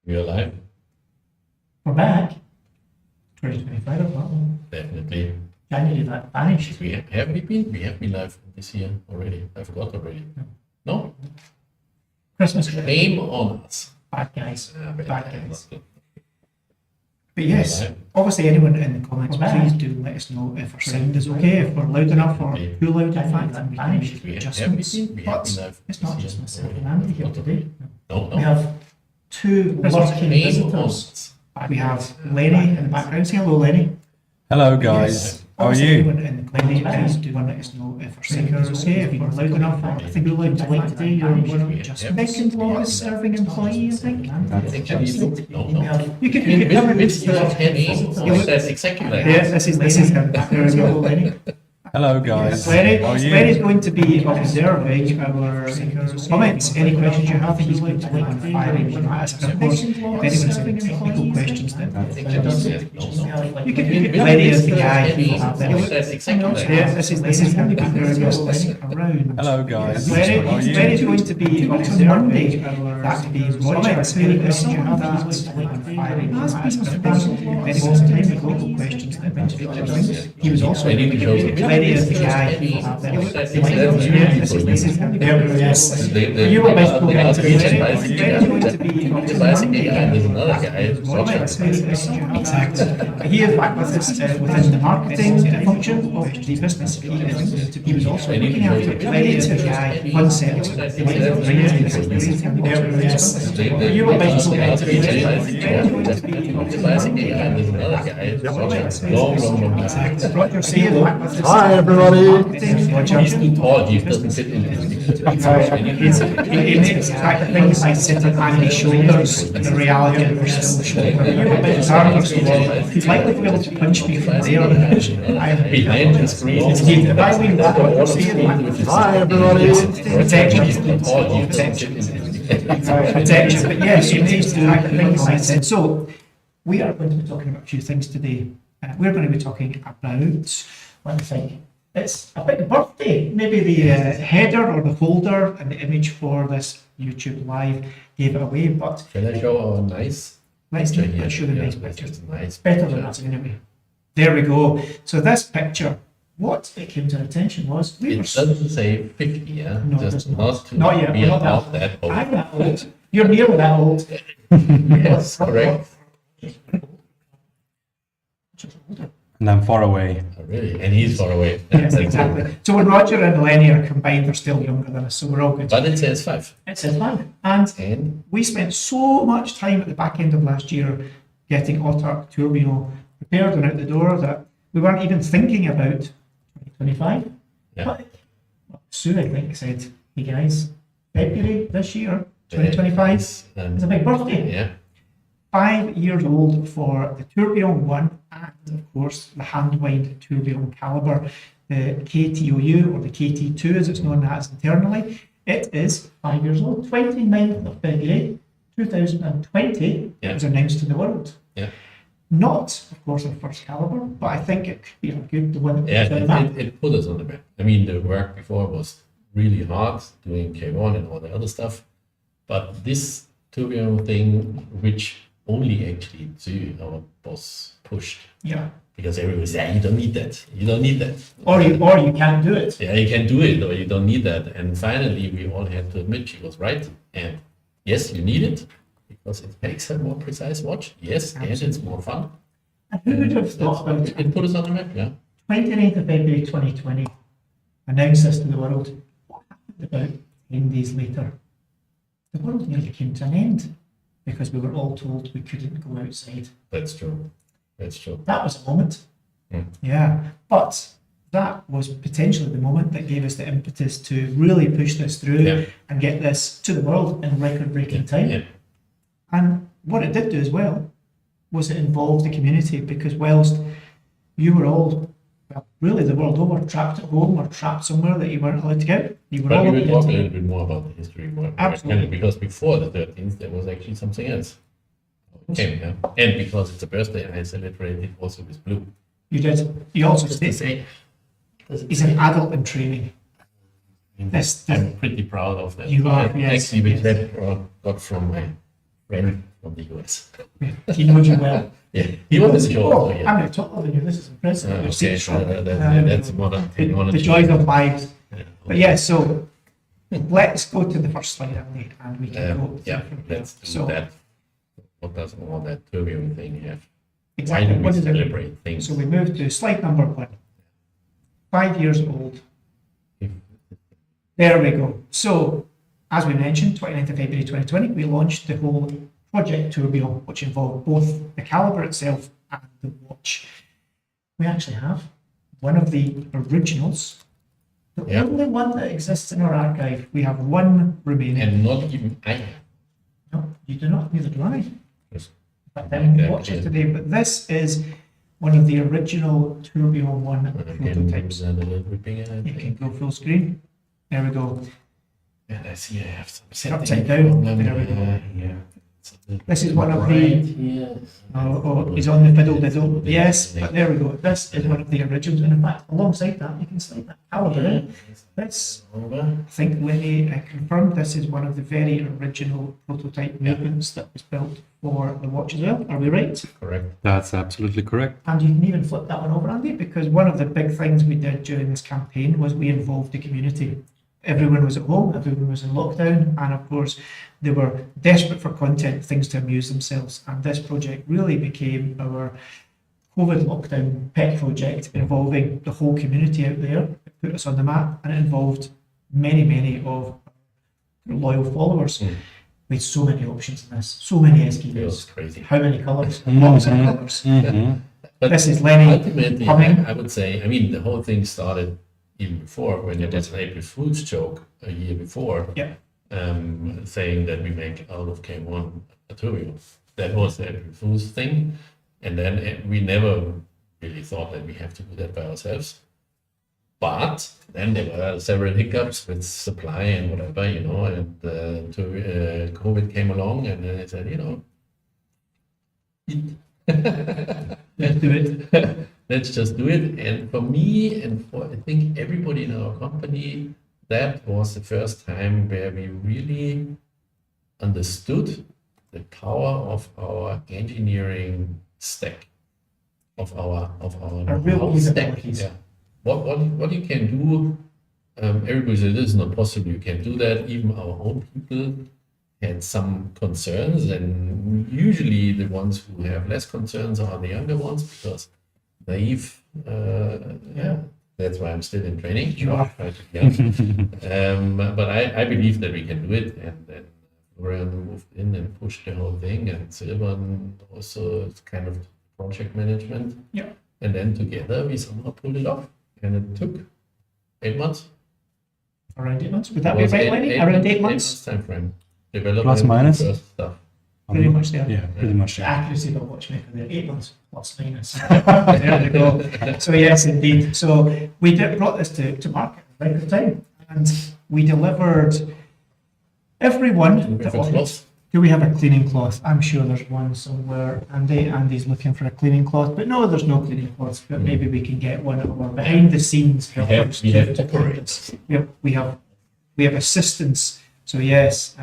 We're alive. We're back. 2025 or what? Definitely. January that vanished. Have we been live this year already? I forgot already. No? Christmas. Shame on us. Bad guys. Bad guys. Not But yes, obviously anyone in the comments, please do let us know if our sound is okay, if we're loud enough or too loud in fact, and we can make adjustments. But it's not just myself and Andy here today. No. We have two lurking visitors. We have Lenny in the background. Say hello, Lenny. Hello guys, how are you? Anyone in the comments, please do let us know if our sound is okay, if we're loud enough. I think you're loud tonight today. You're one of the second longest serving employee, I think. You can come in with That's exactly like yeah, this is him. There we go, Lenny. Hello guys, Lenny, how are you? Lenny's going to be observing our comments. Any questions you have, he's going to be firing them at us. And of course, if anyone's having technical questions, then you can Lenny is the guy. That's exactly like Yeah, this is him. There we go, Lenny. Around. Hello guys, how are you? Lenny's going to be observing that being comments. Any questions you have, he's going to be firing them at us. And of course, if anyone's having technical questions, then he was also Lenny is the guy. Yes. You were best going to There's another guy. Exactly. He is back with us within the marketing function of the business. He was also looking after the guy concept. You were best going to There's another guy. Long. Hi everybody. He's too tall. He doesn't fit in. He makes things like sitting on his shoulders in the reality of the shoulder. He's likely to be able to punch me from there. Behind the screen. If I win that, what you're saying, Hi everybody. protection. Protection. But yes, he makes things like that. So we are going to be talking about a few things today. We're going to be talking about, let me think, it's about the birthday. Maybe the header or the folder and the image for this YouTube Live gave it away, but Can I show our nice let's show the Yeah, nice that's picture. just nice. It's better than that anyway. There we go. So this picture, what it came to our attention was we It were doesn't say 50, yeah? No, it Just doesn't. not to Not yet, be we're not not that old. I'm that old. You're nearly that old. Yes, correct. And I'm far away. Oh, really? And he's far away. Yes, exactly. So when Roger and Lenny are combined, they're still younger than us, so we're all good. But it says 5. It says fun. And And we spent so much time at the back end of last year getting Autark Tourbillon prepared and out the door that we weren't even thinking about 2025. Yeah. But Sue, I think, said, hey guys, February this year, 2025, is a big birthday. yeah. 5 years old for the Tourbillon 1 and, of course, the hand-wind Tourbillon calibre, the K-TOU, or the KT2 as it's known as internally. It is 5 years old. 29th of February 2020 Yeah. it was announced to the world. Yeah. Not, of course, our first calibre, but I think it could be a good one. Yeah, it put us on the map. I mean, the work before was really hard, doing K1 and all the other stuff. But this Tourbillon thing, which only actually our boss pushed, Yeah. because everyone said, you don't need that. You don't need that. Or you can't do it. Yeah, you can do it, or you don't need that. And finally, we all had to admit she was right. And yes, you need it, because it makes a more precise watch. Yes, and it's more fun. And who would have thought about it? It put us on the map, yeah. 29th of February 2020, announced this to the world. What happened about 10 days later? The world nearly came to an end because we were all told we couldn't go outside. That's true. That's true. That was a moment. Mm. Yeah. But that was potentially the moment that gave us the impetus to really push this through Yeah. and get this to the world in record-breaking time. Yeah. And what it did do as well was it involved the community, because whilst you were all, well, really the world over, trapped at home or trapped somewhere that you weren't allowed to go, you were But all we on will the talk a internet. little bit more about the history. Absolutely. Because before the 13th, there was actually something else. Okay, yeah. And because it's a birthday, I celebrated also with blue. You did. You also Just to said say, he's an adult in training. I'm This- pretty proud of that. You are, And yes, Actually, yes. that got from my friend from the US. He knows you well. Yeah, he wanted to show Oh, off. I'm going to talk than you. This is impressive. Your Okay, seat's so short. that's one of The joys of life. Yeah. But yeah, so let's go to the first slide, Andy, and we can go Yeah, from there. let's do So that. What does all that tourbillon thing have? exactly, Why do we what does it mean? celebrate things? So we move to slide number 1. 5 years old. There we go. So, as we mentioned, 29th of February 2020, we launched the whole Project Tourbillon, which involved both the calibre itself and the watch. We actually have one of the originals, the Yeah. only one that exists in our archive. We have one remaining. And not even I have. No, you do not, neither do I. Yes. But then we Exactly. watch it today. But this is one of the original Tourbillon 1 Again, prototypes. that a little bit bigger. I You can think. go full screen. There we go. And I see I have some Upside setting down. problem, There we go. Yeah. It's a little This is bit one of right the- here. Oh, he's on the fiddle diddle. Yes, but there we go. This is one of the originals. And in fact, alongside that, you can slide that calibre in. This, Over. I think Lenny confirmed, this is one of the very original prototype Yeah. movements that was built for the watch as well. Are we right? Correct. That's absolutely correct. And you can even flip that one over, Andy, because one of the big things we did during this campaign was we involved the community. Everyone was at home, everyone was in lockdown, and of course, they were desperate for content, things to amuse themselves. And this project really became our COVID lockdown pet project involving the whole community out there. It put us on the map, and it involved many, many of our loyal followers. We had so many options in this, so many It was SKUs. crazy. How many colours? Lots of colours. Mhm. But This is Lenny ultimately, coming. I would say, I mean, the whole thing started even before when there was an April Fool's joke a year before, Yeah. saying that we make out of K1 a tourbillon. That was the April Fool's thing, and then we never really thought that we have to do that by ourselves. But then there were several hiccups with supply and whatever, you know, and COVID came along, and then I said, you know, Let's do it. let's just do it. And for me, and for I think everybody in our company, that was the first time where we really understood the power of our engineering stack, of our Our real know-how stack. capabilities. Yeah. What you can do. Everybody said this is not possible. You can do that. Even our own people had some concerns, and usually the ones who have less concerns are the younger ones because naive. Yeah, that's why I'm still in training. You are. Try to be young. But I believe that we can do it, and then Florian moved in and pushed the whole thing, and Silvan also kind of project management. Yeah. And then together we somehow pulled it off, and it took 8 months. Around 8 months. Would that be right, Lenny? Around 8 months? Time frame. Development, Plus, minus? first stuff. Pretty much there. Yeah, pretty much. The accuracy of a watchmaker there. 8 months plus minus. There we go. So yes, indeed. So we brought this to market at the right time, and we delivered everyone With that a wanted. cloth. Do we have a cleaning cloth? I'm sure there's one somewhere. Andy's looking for a cleaning cloth, but no, there's no cleaning cloths. But maybe we can get one of our behind the scenes helpers. we have to clean operators. this. We have assistants. So yes.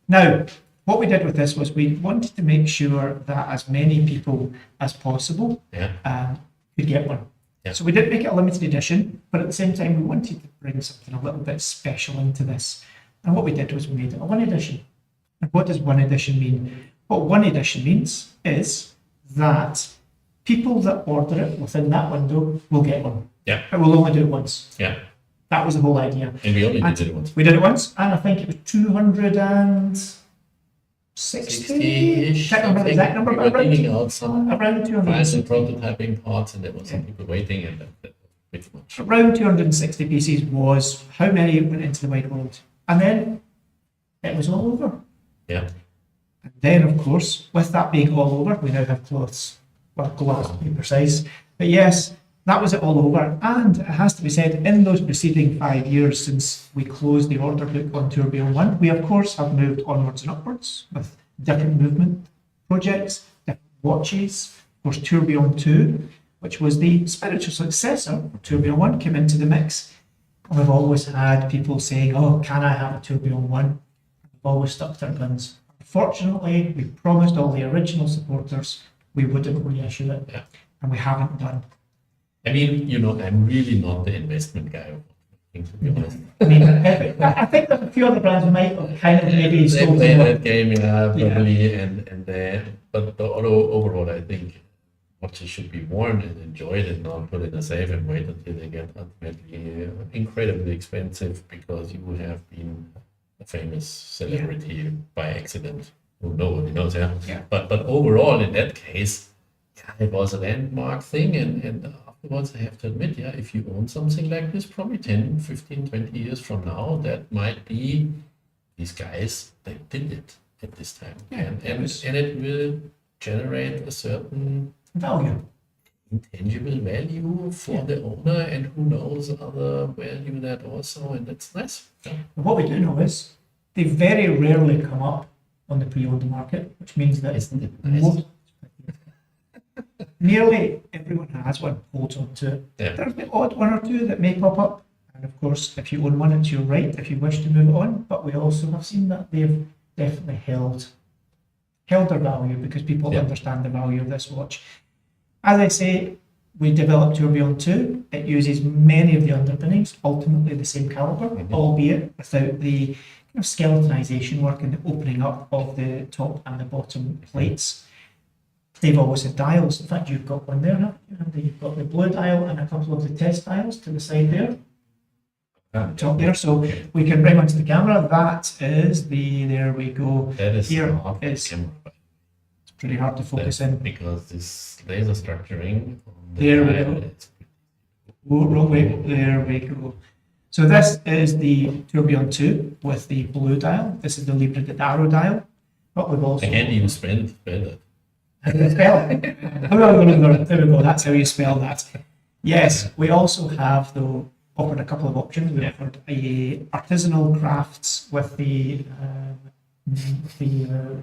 Now, what we did with this was we wanted to make sure that as many people as possible Yeah. could get one. Yeah. So we did make it a limited edition, but at the same time we wanted to bring something a little bit special into this. And what we did was we made it a one edition. And what does one edition mean? What one edition means is that people that order it within that window will get one. Yeah. But we'll only do it once. Yeah. That was the whole idea. And we only And did it once. We did it once, and I think it was 260. 60-ish. Can't remember the exact number, We but were digging out some around files and 260. prototyping parts, and there were some people waiting, and that was pretty much. Around 260 pieces was how many went into the wide world. And then it was all over. Yeah. And then, of course, with that being all over, we now have clothes. Well, gloves, to be precise. But yes, that was it all over. And it has to be said, in those preceding 5 years since we closed the order book on Tourbillon 1, we, of course, have moved onwards and upwards with different movement projects, different watches. Of course, Tourbillon 2, which was the spiritual successor of Tourbillon 1, came into the mix. And we've always had people saying, oh, can I have a Tourbillon 1? We've always stuck to our guns. Fortunately, we promised all the original supporters we wouldn't reissue it, Yeah. and we haven't done. I mean, I'm really not the investment guy. To be honest. I mean, I think that a few other brands might have kind of maybe They sold play more. that game, probably, but overall, I think watches should be worn and enjoyed and not put in a safe and wait until they get ultimately incredibly expensive because you have been a famous celebrity by accident. Nobody knows, yeah. Yeah. But overall, in that case, it was a landmark thing, and afterwards, I have to admit, if you own something like this, probably 10, 15, 20 years from now, that might be these guys that did it at this time. Yeah, And it will generate a certain Value. intangible value for the owner, and who knows other value that also, and that's nice. Yeah. And what we do know is they very rarely come up on the pre-owned market, which means that Isn't it nice? most, nearly everyone has one, holds on to it. Yeah. There's the odd one or two that may pop up, and of course, if you own one, it's your right if you wish to move on. But we also have seen that they've definitely held their value because people Yeah. understand the value of this watch. As I say, we developed Tourbillon 2. It uses many of the underpinnings, ultimately the same caliber, albeit without the kind of skeletonization work and the opening up of the top and the bottom plates. They've always had dials. In fact, you've got one there, haven't you? And you've got the blue dial and a couple of the test dials to the side there, top there. So we can bring onto the camera. That is there we go. That is Here hard for is- camera, It's pretty hard to focus in. because this laser structuring on the There we dial, go. it's- Oh, wrong way. There we go. So this is the Tourbillon 2 with the blue dial. This is the Libre de Daro dial. But we've also... I can't even spell it. How do you spell it? There we go. That's how you spell that. Yes, we also have, though, offered a couple of options. We offered a artisanal crafts with the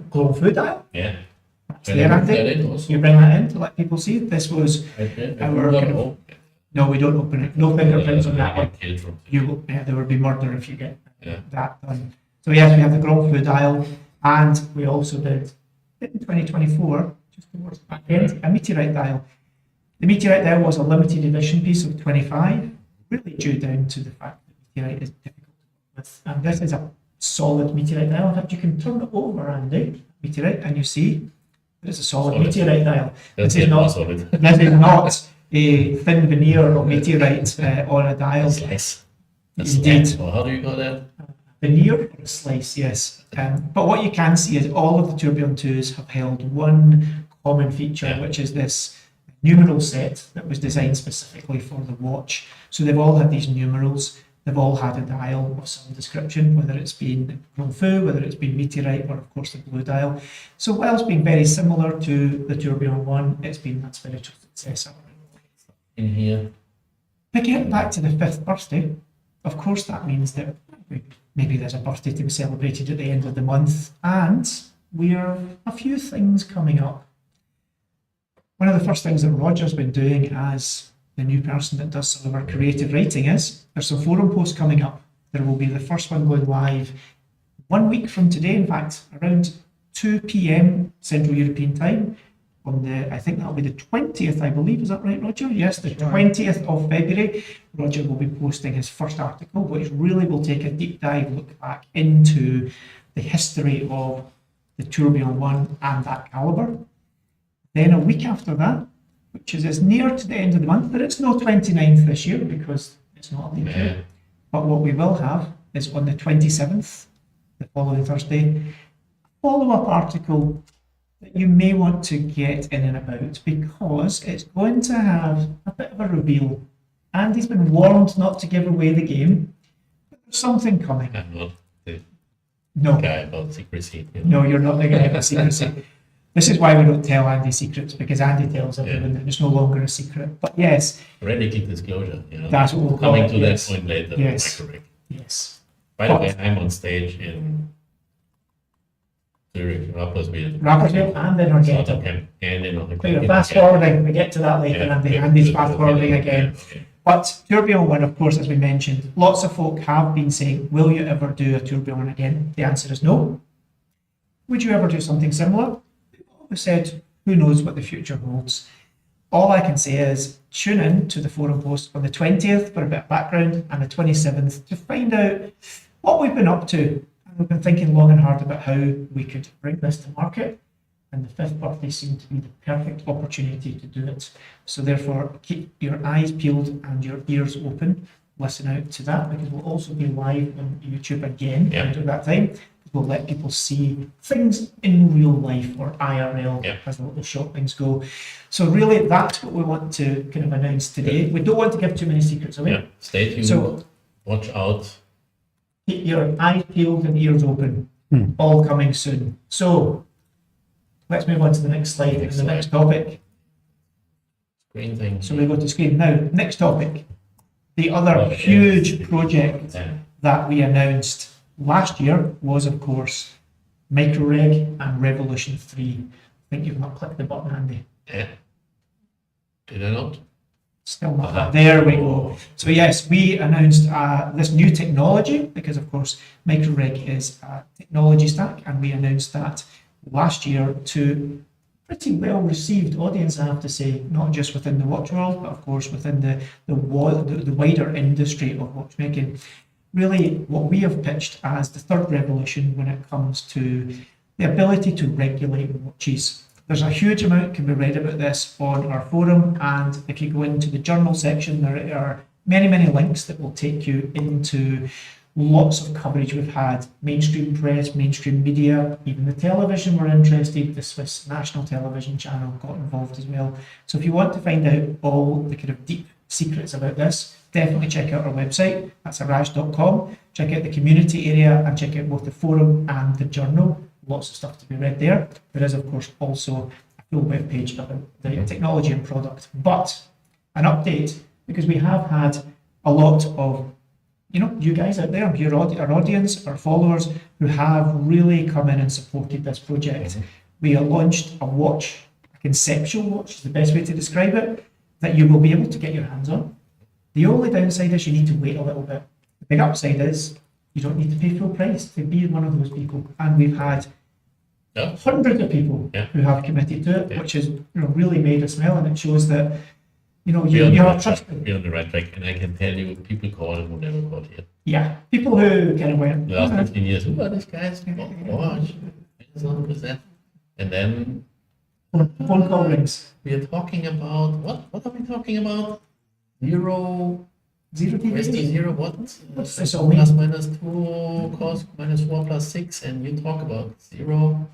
glow food dial. Yeah. That's Can there, I put that Andy. in also? You bring that in to let people see. This was I our don't kind of- know. no, we don't open it. No fingerprints on that I one. get killed from- You will, there would be murder if you get Yeah. that done. So yes, we have the Grand Flu dial, and we also did in 2024, just towards the back end, a meteorite dial. The meteorite dial was a limited edition piece of 25, really due down to the fact that meteorite is difficult to work with. And this is a solid meteorite dial. In fact, you can turn it over, Andy, meteorite, and you see it's a solid meteorite dial. That's This is it, not- solid. This is not a thin veneer of meteorite on a dial. A slice. A Indeed. slice. Or how do you call that? Veneer or a slice, yes. But what you can see is all of the Tourbillon 2s have held one common feature, Yeah. which is this numeral set that was designed specifically for the watch. So they've all had these numerals. They've all had a dial of some description, whether it's been Grand Fou, whether it's been meteorite, or of course the blue dial. So whilst being very similar to the Tourbillon 1, it's been that spiritual successor. In here. But getting back to the 5th birthday, of course that means that maybe there's a birthday to be celebrated at the end of the month, and we're a few things coming up. One of the first things that Roger's been doing as the new person that does some of our creative writing is there's some forum posts coming up. There will be the first one going live 1 week from today, in fact, around 2 p.m. Central European time. On the, I think that'll be the 20th, I believe. Is that right, Roger? Yes, the 20th of February. Roger will be posting his first article, which really will take a deep dive look back into the history of the Tourbillon 1 and that caliber. Then a week after that, which is as near to the end of the month, but it's no 29th this year because it's not a leap year. Yeah. But what we will have is on the 27th, the following Thursday, a follow-up article that you may want to get in and about because it's going to have a bit of a reveal. Andy's been warned not to give away the game, but there's something coming. I'm not the No, guy about secrecy. You know? no, you're not the guy with secrecy. This is why we don't tell Andy secrets, because Andy tells everyone that it's no longer a secret. But yes, Radical disclosure. You know? that's what we'll call Coming it. to Yes. that point later. Yes. MicroReg. Yes. By the way, I'm on stage in Zurich, Rapperswil and then Argento. Nottingham, and in Nottingham. We're fast forwarding, we get to that later, Andy. Andy's fast forwarding again. Okay. But Tourbillon 1, of course, as we mentioned, lots of folk have been saying, will you ever do a Tourbillon again? The answer is no. would you ever do something similar? We said, who knows what the future holds. All I can say is tune in to the forum post on the 20th for a bit of background and the 27th to find out what we've been up to. And we've been thinking long and hard about how we could bring this to market. And the 5th birthday seemed to be the perfect opportunity to do it. So therefore, keep your eyes peeled and your ears open. Listen out to that, because we'll also be live on YouTube again at that time. We'll let people see things in real life, or IRL, as the little short things go. So really, that's what we want to kind of announce today. We don't want to give too many secrets away. Yeah, stay tuned, So watch out. keep your eyes peeled and ears open. All coming soon. So let's move on to the next slide and the next topic. Screen thing. So we go to screen now. Next topic. The other huge project that we announced last year was, of course, MicroReg and Revolution 3. I think you've not clicked the button, Andy. Yeah. Did I not? Still not. There we go. So yes, we announced this new technology because, of course, MicroReg is a technology stack, and we announced that last year to pretty well received audience, I have to say, not just within the watch world, but of course within the wider industry of watchmaking. Really, what we have pitched as the third revolution when it comes to the ability to regulate watches. There's a huge amount can be read about this on our forum, and if you go into the journal section, there are many, many links that will take you into lots of coverage we've had. Mainstream press, mainstream media, even the television were interested. The Swiss National Television Channel got involved as well. So if you want to find out all the kind of deep secrets about this, definitely check out our website. That's horage.com. Check out the community area and check out both the forum and the journal. Lots of stuff to be read there. There is, of course, also a full web page about the technology and product. But an update, because we have had a lot of you guys out there, our audience, our followers, who have really come in and supported this project. We launched a watch, a conceptual watch is the best way to describe it, that you will be able to get your hands on. The only downside is you need to wait a little bit. The big upside is you don't need to pay full price to be one of those people. And we've had hundreds of people who have committed to it, which has really made us smile, and it shows that you are trusted. We're on the right track, and I can tell you, people call and who never called here. Yeah, people who kind of went the last 15 years. Who are these guys? Horage, and then phone call rings. We are talking about what are we talking about? Zero TVs? Where's the zero? What's this all Plus mean? minus 2 cos minus 4 plus 6, and you talk about 0.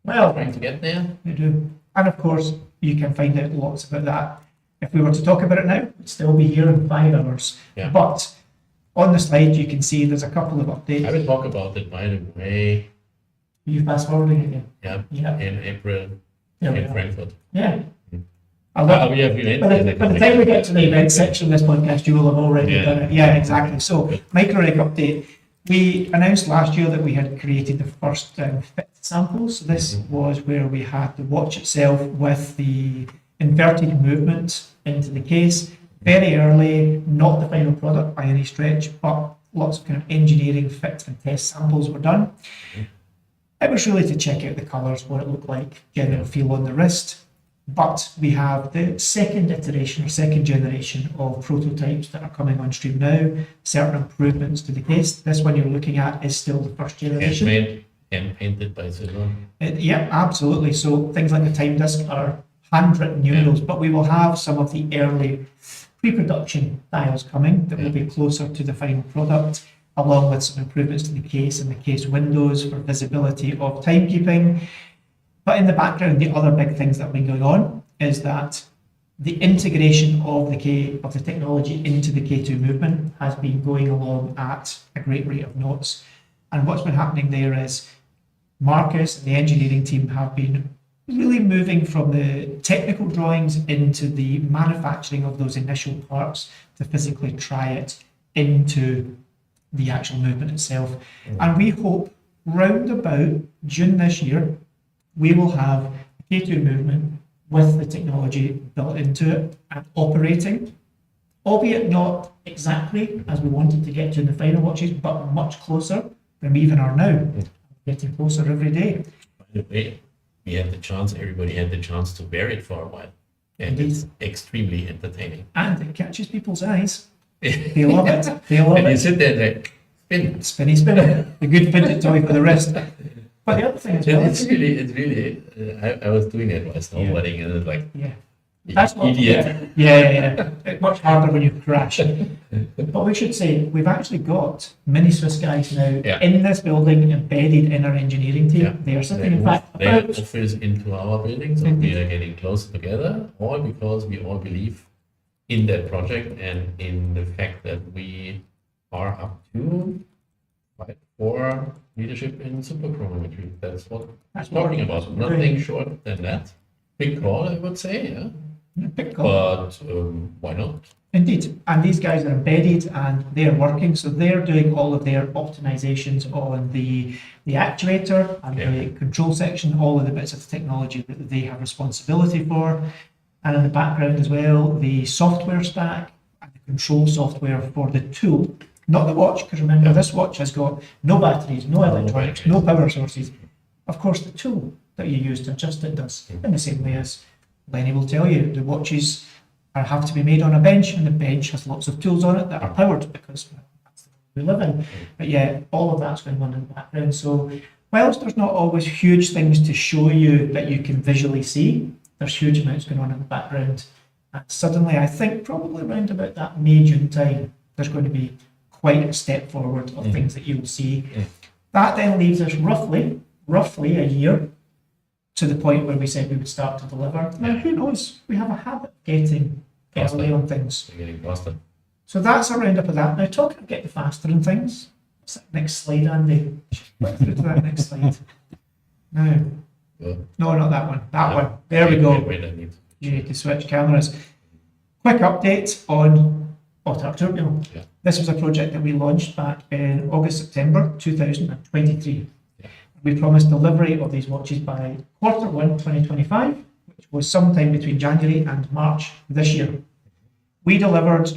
Well, Trying to get there. you do. And of course, you can find out lots about that. If we were to talk about it now, we'd still be here in 5 hours. Yeah. But on the slide, you can see there's a couple of updates. I will talk about it, by the way. You fast forwarding again. Yeah. In April There we in are. Frankfurt. Yeah. I love We have events. By the time we get to the event section of this podcast, you will have already done it. Yeah, exactly. So, MicroReg update. We announced last year that we had created the first fit samples. So this was where we had the watch itself with the inverted movement into the case. Very early, not the final product by any stretch, but lots of kind of engineering, fit and test samples were done. It was really to check out the colours, what it looked like, general feel on the wrist. But we have the second iteration or second generation of prototypes that are coming on stream now, certain improvements to the case. This one you're looking at is still the first generation. Handmade and painted by Silver. Yeah, absolutely. So things like the time disc are handwritten numerals, but we will have some of the early pre-production dials coming that will be closer to the final product, along with some improvements to the case and the case windows for visibility of timekeeping. But in the background, the other big things that have been going on is that the integration of the technology into the K-TOU movement has been going along at a great rate of knots. And what's been happening there is Marcus and the engineering team have been really moving from the technical drawings into the manufacturing of those initial parts to physically try it into the actual movement itself. And we hope round about June this year, we will have a K-TOU movement with the technology built into it and operating, albeit not exactly as we wanted to get to in the final watches, but much closer than we even are now. getting closer every day. By the way, we had the chance, everybody had the chance to wear it for a while. And it's extremely entertaining. And it catches people's eyes. They love it. They love And you it. sit there like, spin. Spinny spinner. A good fidget toy for the wrist. But the other thing as well, It's really, I was doing it while snowboarding and it's like, yeah. you That's what, idiot. yeah. It's much harder when you crash. But we should say, we've actually got mini Swiss guys now Yeah. in this building, embedded in our engineering team. Yeah. They are sitting, They in fact, moved their about, office into our building, so we are getting closer together, all because we all believe in that project and in the fact that we are up to fight for leadership in superchronometry. That's what I'm talking about. Nothing short than that. Big call, I would say, yeah. big call. But why not? Indeed, and these guys are embedded and they're working, so they're doing all of their optimizations on the actuator and the control section, all of the bits of the technology that they have responsibility for. And in the background as well, the software stack and the control software for the tool, not the watch, because remember this watch has got no batteries, no electronics, no power sources. Of course, the tool that you use to adjust it does, in the same way as Lenny will tell you, the watches have to be made on a bench, and the bench has lots of tools on it that are powered because that's the world we live in. But yeah, all of that's going on in the background. So whilst there's not always huge things to show you that you can visually see, there's huge amounts going on in the background. And suddenly, I think probably around about that May, June time, there's going to be quite a step forward of things that you'll see. That then leaves us roughly a year to the point where we said we would start to deliver. Now, who knows? We have a habit of getting early on things. We're getting faster. So that's a roundup of that. Now, talking of getting faster in things, what's that next slide, Andy? Through to that next slide. Now, no, not that one. That one. There we go. Wait, I need You need to switch cameras. Quick update on calibre Tourbillon. Yeah. This was a project that we launched back in August, September 2023. We promised delivery of these watches by Q1 2025, which was sometime between January and March this year. We delivered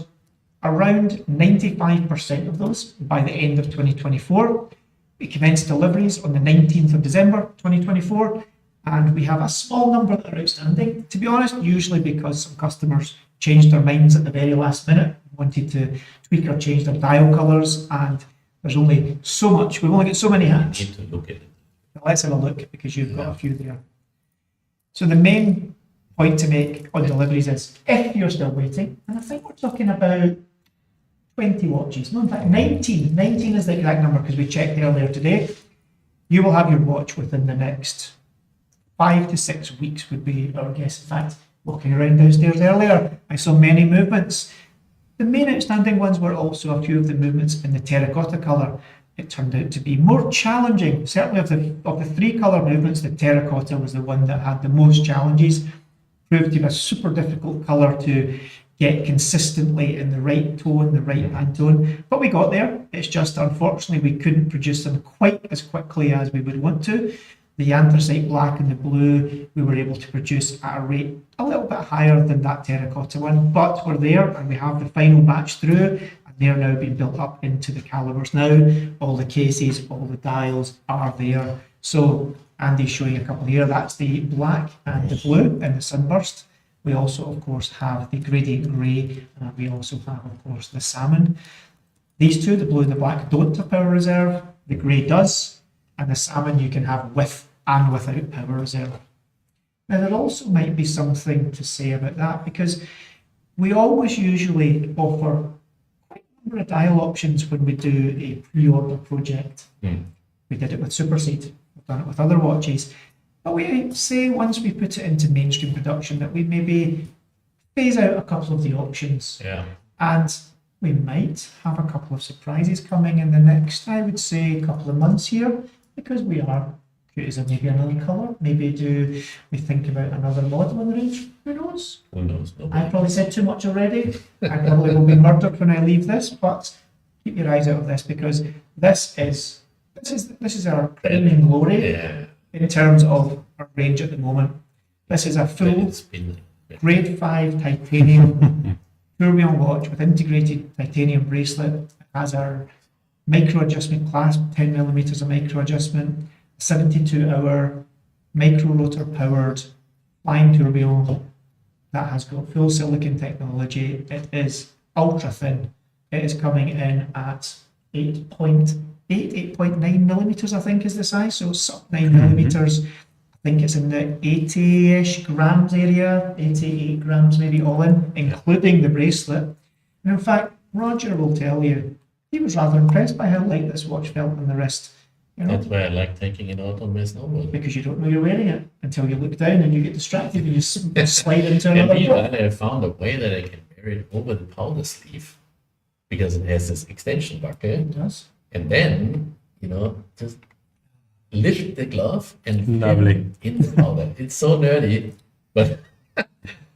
around 95% of those by the end of 2024. We commenced deliveries on the 19th of December 2024, and we have a small number that are outstanding. To be honest, usually because some customers changed their minds at the very last minute, wanted to tweak or change their dial colours, and there's only so much. We've only got so many hands. need to look at it. Let's have a look because you've got a few there. So the main point to make on deliveries is if you're still waiting, and I think we're talking about 20 watches, no, in fact 19. 19 is the exact number because we checked earlier today. You will have your watch within the next 5 to 6 weeks would be our guess. In fact, walking around downstairs earlier, I saw many movements. The main outstanding ones were also a few of the movements in the terracotta colour. It turned out to be more challenging. Certainly of the three colour movements, the terracotta was the one that had the most challenges. Proved to be a super difficult colour to get consistently in the right tone, the right hand tone. But we got there. It's just unfortunately we couldn't produce them quite as quickly as we would want to. The anthracite black and the blue we were able to produce at a rate a little bit higher than that terracotta one, but we're there and we have the final batch through. They're now being built up into the calibers now. All the cases, all the dials are there. So Andy's showing a couple here. That's the black and the blue in the sunburst. We also, of course, have the gradient grey. We also have, of course, the salmon. These two, the blue and the black, don't have power reserve. The grey does. And the salmon you can have with and without power reserve. Now, there also might be something to say about that because we always usually offer number of dial options when we do a pre-order project. We did it with Superseed, we've done it with other watches, but we say once we put it into mainstream production that we maybe phase out a couple of the options. And we might have a couple of surprises coming in the next, I would say, couple of months here, because we are curious of maybe another colour, maybe do we think about another model in the range? Who knows? Who knows? I've probably said too much already. I probably will be murdered when I leave this, but keep your eyes out of this because this is our crowning glory in terms of our range at the moment. This is a full grade 5 titanium tourbillon watch with integrated titanium bracelet. It has our micro adjustment clasp, 10 millimeters of micro adjustment. 72-hour micro-rotor powered flying tourbillon that has got full silicon technology. It is ultra thin. It is coming in at 8.9 millimeters, I think, is the size. So sub 9 millimeters. I think it's in the 80-ish grams area, 88 grams maybe all in, including the bracelet. And in fact, Roger will tell you he was rather impressed by how light this watch felt on the wrist. You know, That's why I like taking it out on my snowboard. because you don't know you're wearing it until you look down and you get distracted and you slide into And another meanwhile, clip. I found a way that I can wear it over the powder sleeve because it has this extension buckle. It does. And then, just lift the glove and Lovely. in the powder. It's so nerdy, but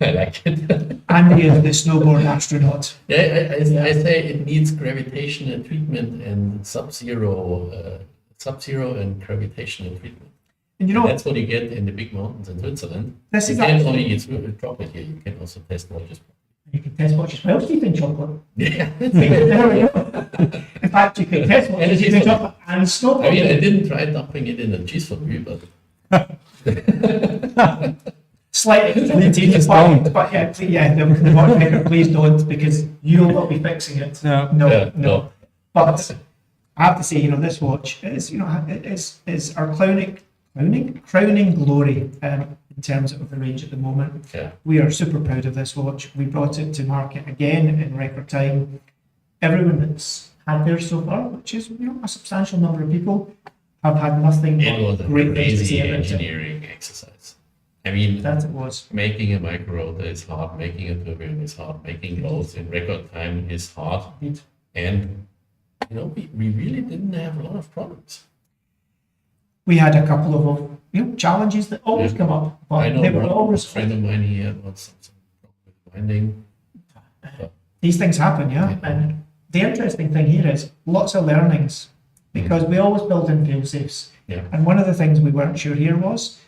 I like it. Andy is the snowboard astronaut. Yeah, I say it needs gravitational treatment and sub-zero and gravitational treatment. And you And know, that's what you get in the big mountains in Switzerland. this You is can't actually, only use chocolate here, you can also test watches. you can test watches while eating chocolate. Yeah. There we go. In fact, you can test watches using chocolate and I snowboard. mean, I didn't try dumping it in a cheese fondue, but Slightly Please don't. but yeah, the watchmaker, please don't, because you'll not be fixing it. No. Yeah, no. But I have to say, this watch is, is our crowning glory in terms of the range at the moment. Yeah. We are super proud of this watch. We brought it to market again in record time. Everyone that's had theirs so far, which is a substantial number of people, have had nothing It was but a great things to crazy say about it. engineering exercise. I mean, That it was. making a micro rotor is hard, making a tourbillon is hard, making loads in record time is hard. Indeed. And, we really didn't have a lot of problems. We had a couple of challenges that always Yeah. come up, I but know they were one always friend of mine, he had some problem with winding. these things happen, yeah. And the interesting thing here is lots of learnings because we always build in fail safes. Yeah. And one of the things we weren't sure here was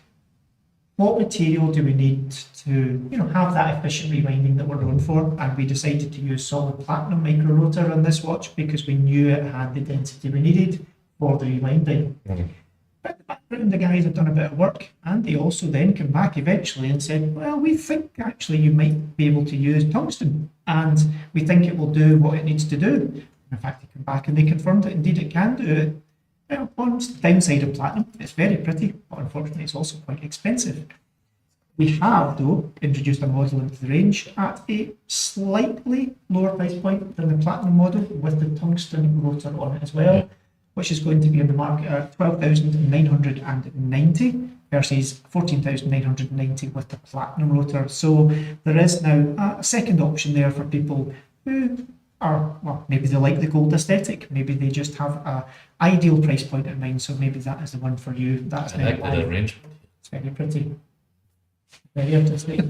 what material do we need to have that efficient rewinding that we're known for? And we decided to use solid platinum micro rotor on this watch because we knew it had the density we needed for the rewinding. Mhm. But in the background, the guys have done a bit of work, and they also then came back eventually and said, well, we think actually you might be able to use tungsten, and we think it will do what it needs to do. And in fact, they came back and they confirmed that indeed it can do it. One downside of platinum, it's very pretty, but unfortunately it's also quite expensive. We have, though, introduced a model into the range at a slightly lower price point than the platinum model with the tungsten rotor on it as well, which is going to be in the market at 12,990 versus 14,990 with the platinum rotor. So there is now a second option there for people who are, well, maybe they like the gold aesthetic, maybe they just have a ideal price point in mind, so maybe that is the one for you. That's I like that arrangement. It's very pretty. Very artistic.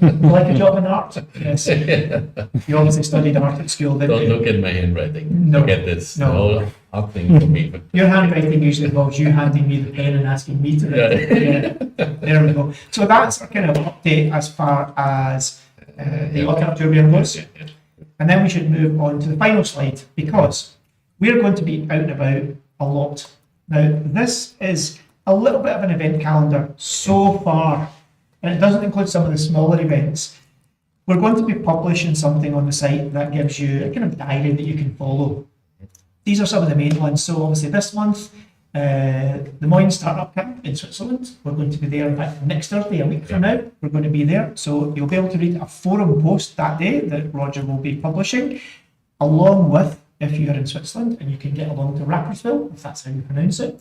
Like a job in art. Yes. You obviously studied art at school, didn't Don't you? look at my handwriting. No. Forget this. No. The whole hard thing for me. But Your handwriting usually involves you handing me the pen and asking me to write it. Yeah. There we go. So that's our kind of update as far as the K-TOU Tourbillon goes. And then we should move on to the final slide because we're going to be out and about a lot. Now, this is a little bit of an event calendar so far, and it doesn't include some of the smaller events. We're going to be publishing something on the site that gives you a kind of diary that you can follow. These are some of the main ones. So obviously this month, the Moines Startup Camp in Switzerland, we're going to be there. In fact, next Thursday, a week from now, we're going to be there. So you'll be able to read a forum post that day that Roger will be publishing, along with, if you're in Switzerland and you can get along to Rapperswil, if that's how you pronounce it,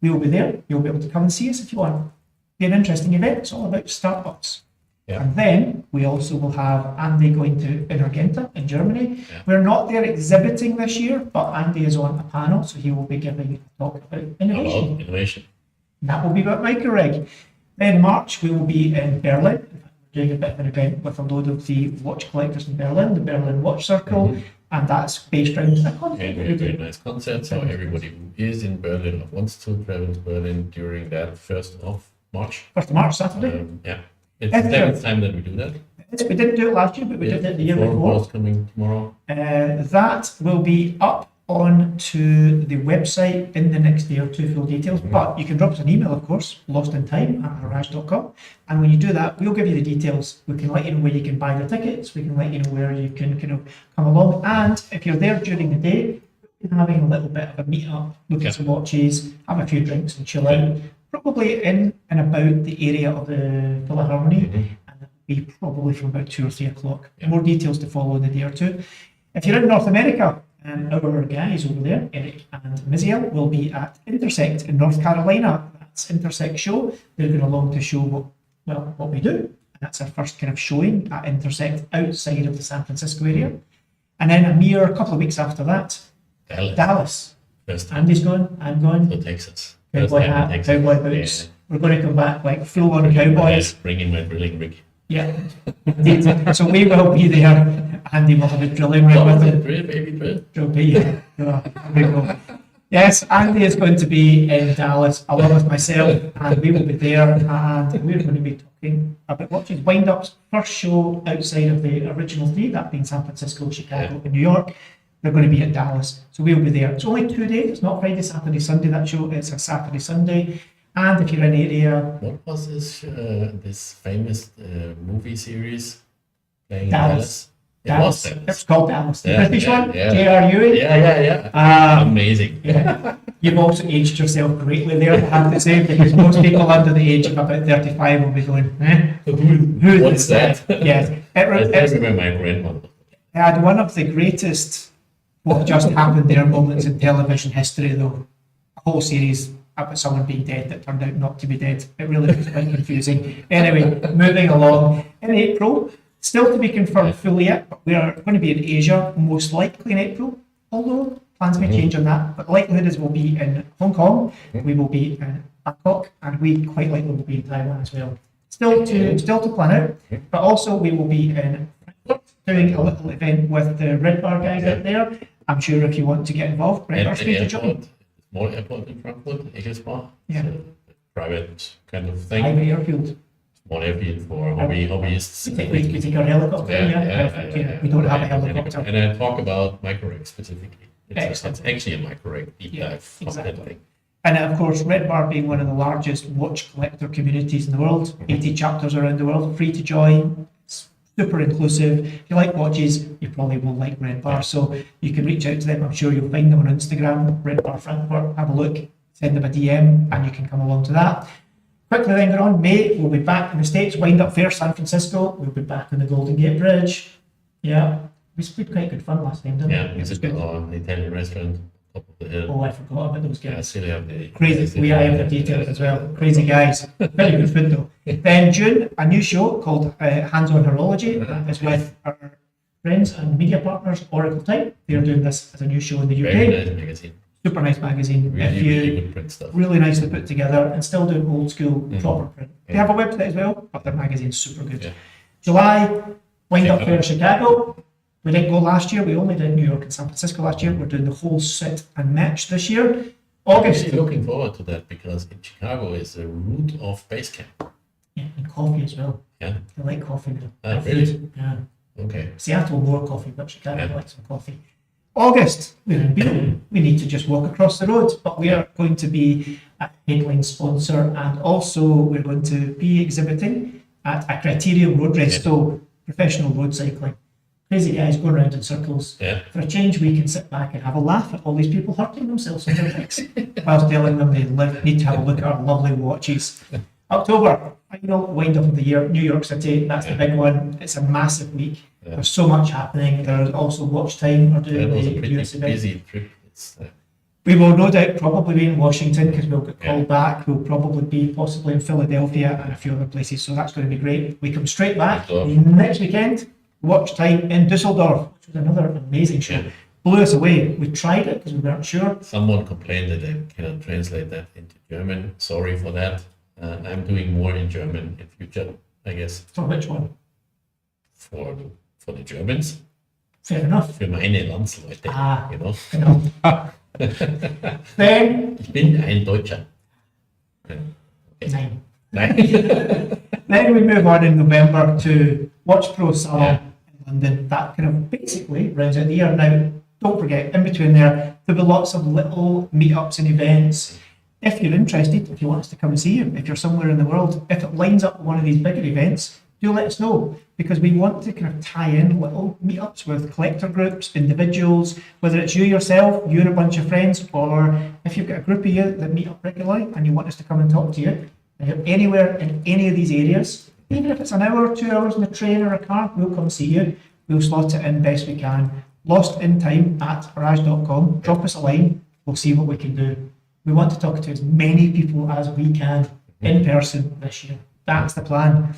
we will be there. You'll be able to come and see us if you want. Be an interesting event. It's all about startups. Yeah. And then we also will have Andy going to Inargenta in Germany. Yeah. We're not there exhibiting this year, but Andy is on a panel, so he will be giving a talk about innovation. about innovation. And that will be about MicroReg. Then in March, we will be in Berlin. In fact, we're doing a bit of an event with a load of the watch collectors in Berlin, the Berlin Watch Circle, and that's based around a content that we Very do. nice concept. So everybody who is in Berlin or wants to travel to Berlin during that 1st of March. 1st of March, Saturday. Yeah. It's the seventh time that we do that. We didn't do it last year, but we did it the year Forum before. post coming tomorrow. That will be up on to the website in the next day or two, full details, but you can drop us an email, of course, lostintime@horage.com, and when you do that, we'll give you the details. We can let you know where you can buy the tickets, we can let you know where you can kind of come along, and if you're there during the day, we're having a little bit of a meet up, look at some watches, have a few drinks and chill out, probably in and about the area of the Philharmonie, and it'll be probably from about 2 or 3 o'clock. More details to follow in a day or two. If you're in North America, our guys over there, Eric and Miziel, will be at Intersect in North Carolina. That's Intersect show. They're going along to show what we do. And that's our first kind of showing at Intersect outside of the San Francisco area. And then a mere couple of weeks after that, Dallas. First time. Andy's going, I'm going. To Texas. Cowboy hat, cowboy boots. We're going to come back like full-on cowboys. Bring in my drilling rig. Yeah, indeed. So we will be there. Andy will have a drilling rig with him. Drill, baby, drill. Drill be. Yeah, there we go. Yes, Andy is going to be in Dallas along with myself, and we will be there, and we're going to be talking about watches. Wind-Up's first show outside of the original 3, that being San Francisco, Chicago, and New York. They're going to be at Dallas, so we'll be there. It's only 2 days. It's not Friday, Saturday, Sunday. That show. It's a Saturday, Sunday. And if you're in the area, what was this famous movie series playing Dallas. in Dallas? It was It's called Dallas. The Yeah, British yeah, one, yeah. JRU. Yeah. Amazing. Yeah. You've also aged yourself greatly there, I have to say, because most people under the age of about 35 will be going, who What's is that? Yes. I remember my grandmother. It had one of the greatest what just happened there moments in television history, though. A whole series about someone being dead that turned out not to be dead. It really was quite confusing. Anyway, moving along. In April, still to be confirmed fully yet, but we are going to be in Asia, most likely in April, although plans may change on that. But the likelihood is we'll be in Hong Kong, we will be in Bangkok, and we quite likely will be in Taiwan as well. Still to plan out, but also we will be in Frankfurt doing a little event with the Red Bar guys out there. I'm sure if you want to get involved, Red Bar's free to join. Small airport in Frankfurt, Egelsbach. Yeah. It's a private kind of thing. Private airfield. Small airfield for hobbyists. We take our helicopter, perfect. We don't have a helicopter. And I talk about MicroReg specifically. It's Excellent. actually a MicroReg deep dive. of exactly. that thing. And of course, Red Bar being one of the largest watch collector communities in the world, 80 chapters around the world, free to join. It's super inclusive. If you like watches, you probably will like Red Bar. So you can reach out to them. I'm sure you'll find them on Instagram, Red Bar Frankfurt. Have a look, send them a DM, and you can come along to that. Quickly then go on, May, we'll be back in the States, Wind Up Fair, San Francisco. We'll be back on the Golden Gate Bridge. Yeah, we had quite good fun last time, didn't we? Yeah, It it's was a good. the Italian restaurant, top of the hill. Oh, I forgot about those Yeah, I guys. still have the Crazy, we have the details as well. Crazy guys. Very good food though. Then June, a new show called Hands-On Horology. That is with our friends and media partners, Oracle Type. They're doing this as a new show in the UK. Very nice magazine. Super nice magazine. Really, If you really good print stuff. really nicely put together and still doing old school proper print. They have a website as well, but their magazine's super good. Yeah. July, Wind Up Chicago. Fair Chicago. We didn't go last year, we only did New York and San Francisco last year. We're doing the whole sit and match this year. August. Actually looking forward to that because in Chicago is the root of base camp. Yeah, and coffee as well. Yeah. I like coffee now. Ah, really? Yeah. Okay. Seattle more coffee, but Chicago Yeah. likes some coffee. August, we're in Beale. We need to just walk across the road, but we are going to be a headline sponsor, and also we're going to be exhibiting at a Criterion road race, so professional road cycling. Crazy guys going around in circles. Yeah. For a change, we can sit back and have a laugh at all these people hurting themselves on their bikes whilst telling them they need to have a look at our lovely watches. October, final wind up of the year, New York City. That's the big one. It's a massive week. Yeah. There's so much happening. There's also Watch Time are doing That was a the pretty US event. busy trip. It's, We will no doubt probably be in Washington because we'll get called Yeah. back. We'll probably be possibly in Philadelphia and a few other places. So that's going to be great. We come straight back Dusseldorf. next weekend. Watch Time in Dusseldorf, which was another amazing show. Yeah. Blew us away. We tried it because we weren't sure. Someone complained that I cannot translate that into German. Sorry for that. I'm doing more in German in future, I guess, For which one? for the Germans. Fair enough. Für meine Landsleute. Ah. You know? Genau. Then, Ich bin ein Deutscher. nine. Nein. Then we move on in November to Watch Pro Salon Yeah. in London. That kind of basically rounds out the year. Now, don't forget, in between there, there'll be lots of little meetups and events. If you're interested, if you want us to come and see you, if you're somewhere in the world, if it lines up with one of these bigger events, do let us know, because we want to kind of tie in little meetups with collector groups, individuals, whether it's you yourself, you and a bunch of friends, or if you've got a group of you that meet up regularly and you want us to come and talk to you, and you're anywhere in any of these areas, even if it's an hour or 2 hours in a train or a car, we'll come see you. We'll slot it in best we can. lostintime@horage.com. Drop us a line. We'll see what we can do. We want to talk to as many people as we can in person this year. That's the plan.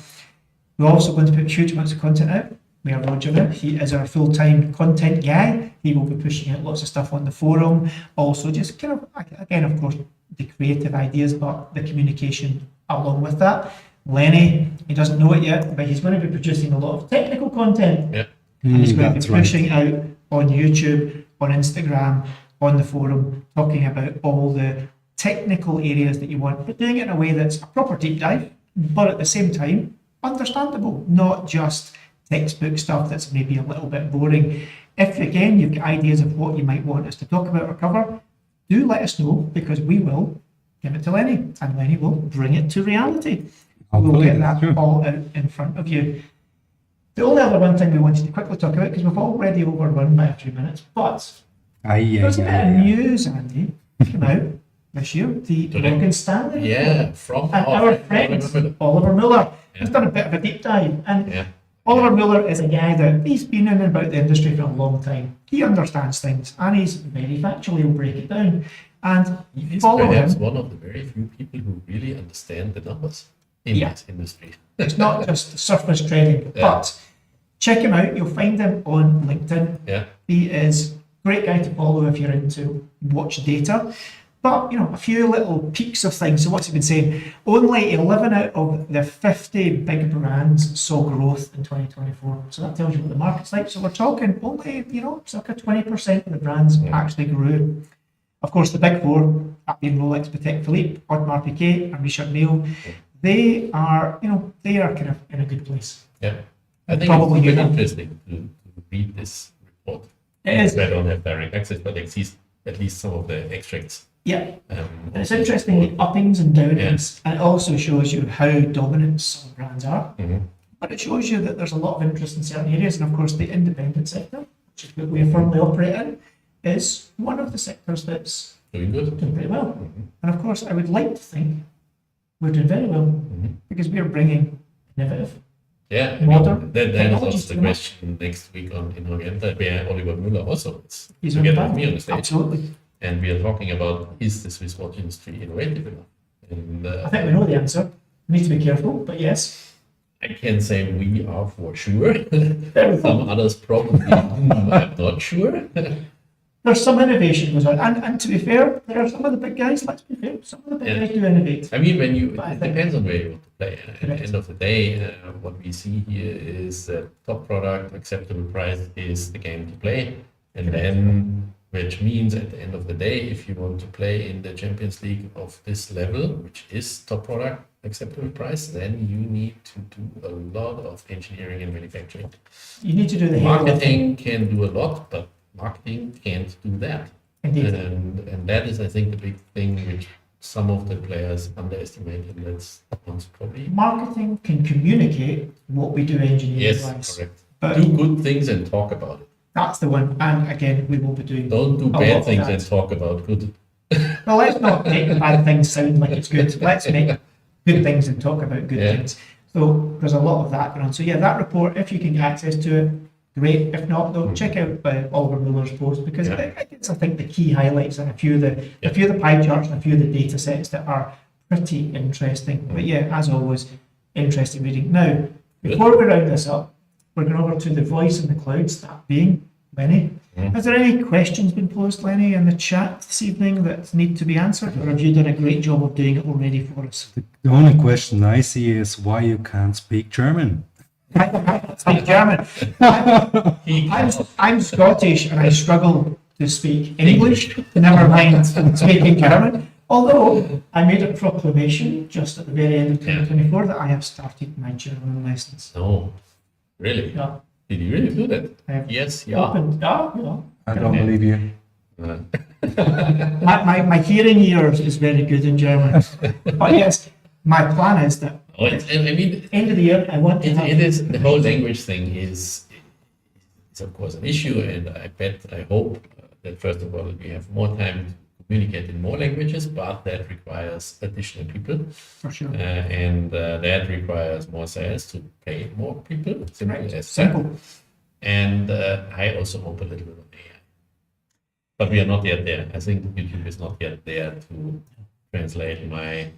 We're also going to put huge amounts of content out. We have Roger there. He is our full-time content guy. He will be pushing out lots of stuff on the forum. Also, just kind of, again, of course, the creative ideas, but the communication along with that. Lenny, he doesn't know it yet, but he's going to be producing a lot of technical content. Yeah. And he's going to That's be pushing out on YouTube, on Instagram, on the forum, talking about all the technical areas that you want, but doing it in a way that's a proper deep dive, but at the same time, understandable, not just textbook stuff that's maybe a little bit boring. If, again, you've got ideas of what you might want us to talk about or cover, do let us know, because we will give it to Lenny, and Lenny will bring it to reality. We'll get that all out in front of you. The only other one thing we wanted to quickly talk about, because we've already overrun by a few minutes, but there's a bit of news, Andy, came out this year, the Morgan Stanley report. Yeah, from And our friend Oliver Muller has done a bit of a deep dive. And Oliver Muller is a guy that he's been in and about the industry for a long time. He understands things, and he's very factually will break it down. And He's follow perhaps him. one of the very few people who really understand the numbers in this industry. It's not just surface trading, but check him out. You'll find him on LinkedIn. Yeah. He is a great guy to follow if you're into watch data. But, you know, a few little peaks of things. So what's he been saying? Only 11 out of the 50 big brands saw growth in 2024. So that tells you what the market's like. So we're talking only, you know, circa 20% of the brands actually grew. Of course, the big four, that being Rolex, Patek Philippe, Audemars Piguet, and Richard Mille, they are, you know, they are kind of in a good place. Yeah. I think Probably it's you very know. interesting to read this report. It is. I don't have direct access, but I see at least some of the extracts. Yeah. And it's of the interesting, the report. uppings and downings, and it also shows you how dominant some brands are. But it shows you that there's a lot of interest in certain areas, and of course the independent sector, which is what we firmly operate in, is one of the sectors that's Doing good. doing pretty well. And of course, I would like to think we're doing very well because we are bringing innovative. Yeah, I Modern mean, then is technologies also to the the question next week in Orgenta, where Oliver Müller also is He's on the together with me panel. on the stage. Absolutely. And we are talking about, is the Swiss watch industry innovative enough? And I think we know the answer. We need to be careful, but yes. I can say we are for sure. There we go. Some others probably, I'm not sure. There's some innovation goes on. And to be fair, there are some of the big guys, let's be fair, some of the big guys do innovate. I mean, when you, But I it think- depends on where you want to play. At the Correct. end of the day, what we see here is that top product, acceptable price is the game to play. And then, which means at the end of the day, if you want to play in the Champions League of this level, which is top product, acceptable price, then you need to do a lot of engineering and manufacturing. You need to do the heavy lifting. Marketing can do a lot, but marketing can't do that. Indeed. And that is, I think, the big thing which some of the players underestimate, and that's one's probably. Marketing can communicate what we do engineering Yes, wise. correct. But Do good things and talk about it. that's the one. And again, we will be doing. Don't do a lot bad of things that. and talk about good. Well, let's not make the bad things sound like it's good. Let's make good things and talk about good Yeah. things. So there's a lot of that going on. So yeah, that report, if you can get access to it, great. If not, though, check out Oliver Muller's post because Yeah. it gets, I think, the key highlights and a few of the pie charts and a few of the data sets that are pretty interesting. But yeah, as always, interesting reading. Now, before we round this up, we're going over to the voice in the clouds, that being Lenny. Has there any questions been posed, Lenny, in the chat this evening that need to be answered, or have you done a great job of doing it already for us? The only question I see is why you can't speak German. I speak German. I'm Scottish and I struggle to speak English, never mind speaking German. Although I made a proclamation just at the very end of 2024 that I have started my German lessons. No, really? Yeah. Did you really do that? I have Yes, yeah. opened, yeah. I don't believe you. Uh, My hearing ears is very good in German. But yes, my plan is that I mean, end of the year I want to have. it is the whole language thing is of course an issue, and I hope that first of all we have more time to communicate in more languages, but that requires additional people, For sure. and that requires more sales to pay more people. Simple Right. as Simple. that. And I also hope a little bit on AI, but we are not yet there. I think YouTube is not yet there to translate my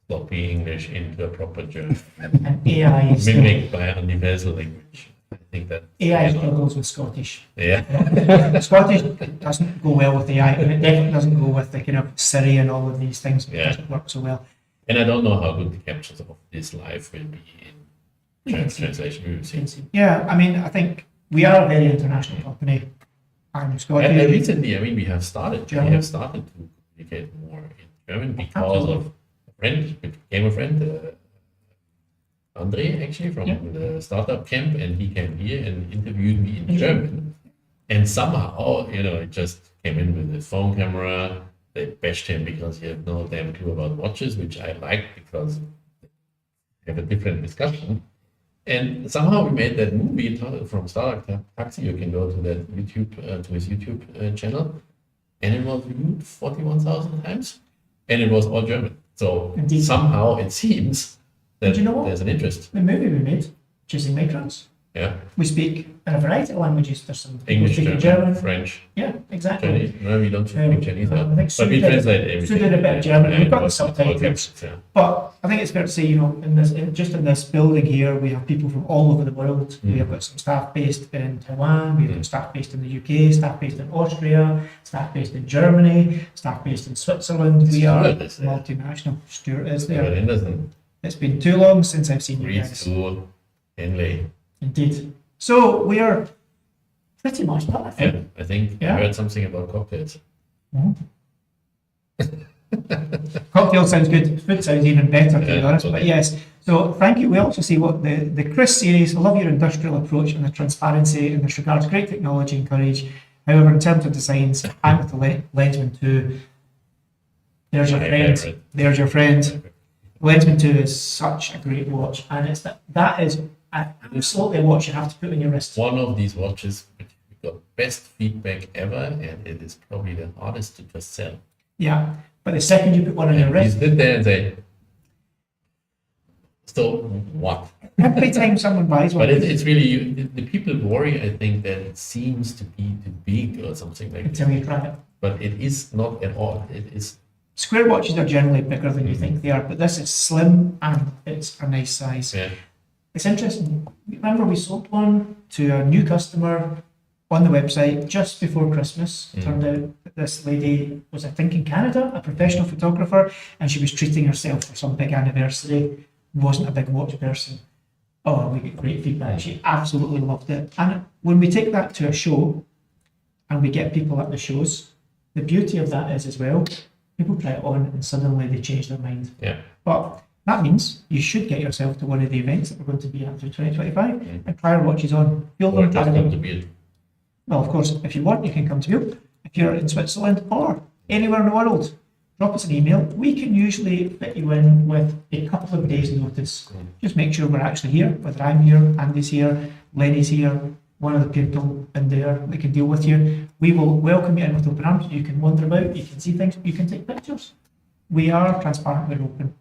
sloppy English into a proper German, And AI is mimicked by a universal language. I think that AI struggles with Scottish. yeah. Scottish doesn't go well with AI, and it definitely doesn't go with the kind of Siri and all of these things. It Yeah. doesn't work so well. And I don't know how good the captions of this live will be We in can see. translation. We will see. Yeah, I mean, I think we are a very international company. I'm Scottish. And recently, I mean, we have started to German. communicate more in German because of a friend, which became a friend, Andre, actually, from Yeah. the startup camp, and he came here and interviewed me in German. And somehow, it just came in with his phone camera. They bashed him because he had no damn clue about watches, which I like because they have a different discussion. And somehow we made that movie from Startup Taxi. You can go to that YouTube, to his YouTube channel, and it was viewed 41,000 times, and it was all German. So Indeed. somehow it seems that And you know what? there's an interest. The movie we made, Choosing Microns, Yeah, we speak in a variety of languages. There's some people English, speaking German, German. French, Yeah, exactly. Chinese. No, we don't Um, speak Chinese, I think but Sue we did- translate Sue everything. did a bit of German. We've got the it was all subtitles. captions, yeah. But I think it's fair to say, just in this building here, we have people from all over the world. We have got some staff based in Taiwan, we've got staff based in the UK, staff based in Austria, staff based in Germany, staff based in Switzerland. We are Stuart is there. multinational. Stuart is Stuart there. Anderson, It's been too long since I've seen you Reed guys. Tool, Henley. Indeed. So we are pretty much done, I think. Yeah, I think Yeah. I heard something about cocktails. Cocktail sounds good. Food sounds even better, to be Yeah, honest. okay. But yes, so thank you. We also see what the Chris series. I love your industrial approach and the transparency in this regard. Great technology and courage. However, in terms of designs, I'm with the Lensman 2. There's your My friend. favourite. There's your friend. Lensman 2 is such a great watch, and it's that is absolutely a watch you have to put on your wrist. One of these watches which we got best feedback ever, and it is probably the hardest to just sell. Yeah, but the second you put one on your And you wrist, sit there and say, so what? every time someone buys one, But it's really, the people worry, I think, that it seems to be too big or something like until that. you try it. But it is not at all. It is, Square watches are generally bigger than you think they are, but this is slim and it's a nice size. yeah. It's interesting. Remember, we sold one to a new customer on the website just before Christmas. Turned out that this lady was, I think, in Canada, a professional photographer, and she was treating herself for some big anniversary. Wasn't a big watch person. Oh, we get great feedback. She absolutely loved it. And when we take that to a show and we get people at the shows, the beauty of that is as well, people try it on and suddenly they change their mind. Yeah. But that means you should get yourself to one of the events that we're going to be at through 2025 and try our watches on. Feel Or them, just try come to them. be Well, of course, if you want, you can come to Build. If you're in Switzerland or anywhere in the world, drop us an email. We can usually fit you in with a couple of days' notice. Just make sure we're actually here, whether I'm here, Andy's here, Lenny's here, one of the people in there that can deal with you. We will welcome you in with open arms. You can wander about, you can see things, you can take pictures. We are transparent, we're open.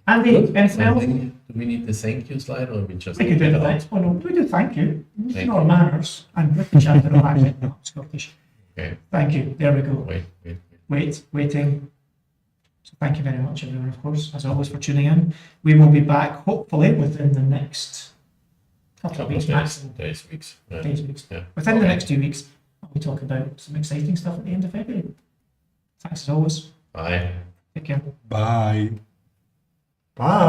Andy, anything else? Do we need the thank you slide, or we just? We can do the thanks. Oh no, we do thank you. You know our manners. I'm British and no accent, not Scottish. Okay. Thank you. There we go. Wait. Waiting. So thank you very much, everyone, of course, as always, for tuning in. We will be back, hopefully, within the next couple of Couple weeks, of maximum. days, weeks. Yeah. Weeks. Yeah. Within the Okay. next 2 weeks, we'll talk about some exciting stuff at the end of February. Thanks as always. Bye. Take care. Bye. Bye.